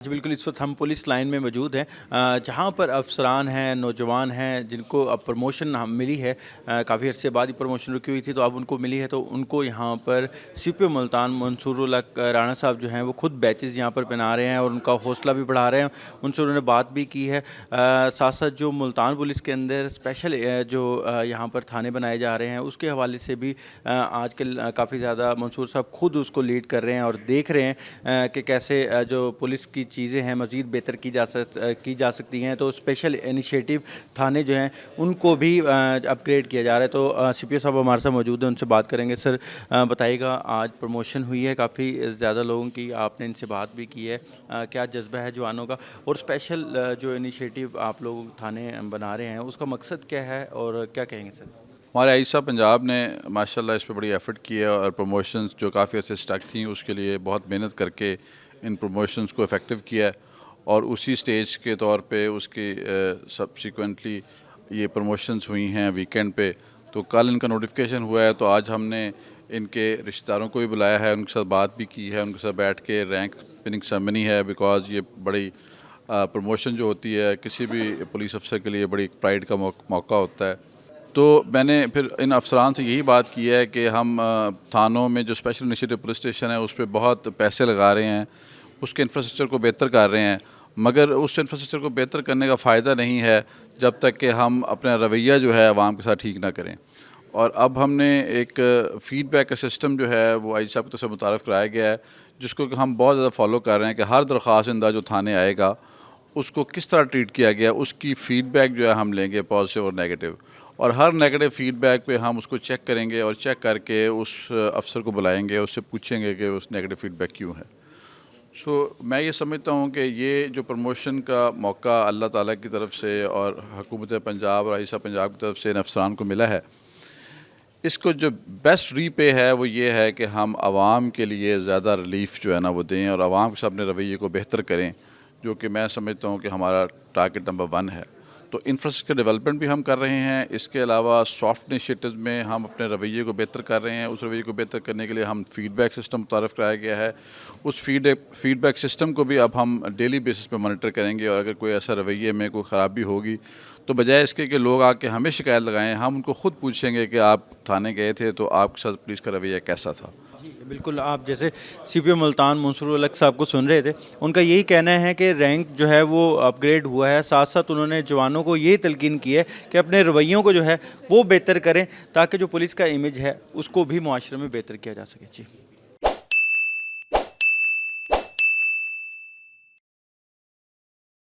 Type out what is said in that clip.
जी बिल्कुल, इस वक्त हम पुलिस लाइन में मौजूद हैं जहाँ पर अफसरान हैं, नौजवान हैं जिनको अब प्रमोशन हम मिली है। काफ़ी अर्से बाद ही प्रमोशन रुकी हुई थी तो अब उनको मिली है, तो उनको यहाँ पर सीपीओ मुल्तान मंसूरुल हक राणा साहब जो हैं वो खुद बैचेज़ यहाँ पर पहना रहे हैं और उनका हौसला भी बढ़ा रहे हैं। उनसे उन्होंने बात भी की है। साथ साथ जो मुल्तान पुलिस के अंदर स्पेशल जो यहाँ पर थाने बनाए जा रहे हैं उसके हवाले से भी आजकल काफ़ी ज़्यादा मंसूर साहब खुद उसको लीड कर रहे हैं और देख रहे हैं कि कैसे जो पुलिस की चीज़ें हैं मज़ीद बेहतर की जा सकती हैं। तो स्पेशल इनिशिएटिव थाने जो हैं उनको भी अपग्रेड किया जा रहा है। तो सीपीओ साहब हमारे साथ मौजूद हैं, उनसे बात करेंगे। सर बताइएगा, आज प्रमोशन हुई है काफ़ी ज़्यादा लोगों की, आपने इनसे बात भी की है, क्या जज्बा है जवानों का और स्पेशल जो इनिशिएटिव आप लोग थाने बना रहे हैं उसका मकसद क्या है और क्या कहेंगे सर? हमारे आइसा पंजाब ने माशाल्लाह इस पर बड़ी एफ़र्ट की है और प्रमोशंस जो काफ़ी ऐसे स्टक थी उसके लिए बहुत मेहनत करके इन प्रमोशंस को इफ़ेक्टिव किया है और उसी स्टेज के तौर पे उसकी सब्सिक्वेंटली ये प्रमोशंस हुई हैं वीकेंड पे। तो कल इनका नोटिफिकेशन हुआ है, तो आज हमने इनके रिश्तेदारों को भी बुलाया है, उनके साथ बात भी की है, उनके साथ बैठ के रैंक पिनिंग सेरेमनी है। बिकॉज़ ये बड़ी प्रमोशन जो होती है किसी भी पुलिस अफसर के लिए बड़ी प्राइड का मौका होता है। तो मैंने फिर इन अफसरान से यही बात की है कि हम थानों में जो स्पेशल इनिशिएटिव पुलिस स्टेशन है उस पर बहुत पैसे लगा रहे हैं, उसके इंफ्रास्ट्रक्चर को बेहतर कर रहे हैं, मगर उस इंफ्रास्ट्रक्चर को बेहतर करने का फ़ायदा नहीं है जब तक कि हम अपना रवैया जो है आवाम के साथ ठीक ना करें। और अब हमने एक फ़ीडबैक का सिस्टम जो है वो आई साहब की तरफ से मुतारफ़ कराया गया है, जिसको कि हम बहुत ज़्यादा फॉलो कर रहे हैं कि हर दरख्वास्तंदा जो थाने आएगा उसको किस तरह ट्रीट किया गया, उसकी फ़ीडबैक जो है हम लेंगे, पॉजिटिव और नेगेटिव। और हर नेगेटिव फ़ीडबैक पे हम उसको चेक करेंगे और चेक करके उस अफ़सर को बुलाएंगे, उससे पूछेंगे कि उस नेगेटिव फ़ीडबैक क्यों है। मैं ये समझता हूँ कि ये जो प्रमोशन का मौका अल्लाह ताला की तरफ से और हुकूमत पंजाब और आइसा पंजाब की तरफ से इन अफसरान को मिला है, इसको जो बेस्ट रीपे है वो ये है कि हम आवाम के लिए ज़्यादा रिलीफ जो है ना वो दें और आवाम के साथ अपने रवैये को बेहतर करें, जो कि मैं समझता हूँ कि हमारा टारगेट नंबर 1 है। तो इंफ्रास्ट्रक्चर डेवलपमेंट भी हम कर रहे हैं, इसके अलावा सॉफ्ट इनिशिएटिव्स में हम अपने रवैये को बेहतर कर रहे हैं। उस रवैये को बेहतर करने के लिए हम फ़ीडबैक सिस्टम मुतारफ़ कराया गया है। उस फ़ीडबैक सिस्टम को भी अब हम डेली बेसिस पे मॉनिटर करेंगे और अगर कोई ऐसा रवैये में कोई ख़राबी होगी तो बजाय इसके कि लोग आके हमें शिकायत लगाएं, हम उनको खुद पूछेंगे कि आप थाने गए थे तो आपके साथ पुलिस का रवैया कैसा था। जी बिल्कुल, आप जैसे सीपीओ मुल्तान मंसूरुल हक साहब को सुन रहे थे, उनका यही कहना है कि रैंक जो है वो अपग्रेड हुआ है। साथ साथ उन्होंने जवानों को ये तलकीन की है कि अपने रवैयों को जो है वो बेहतर करें ताकि जो पुलिस का इमेज है उसको भी मुआशरे में बेहतर किया जा सके। जी।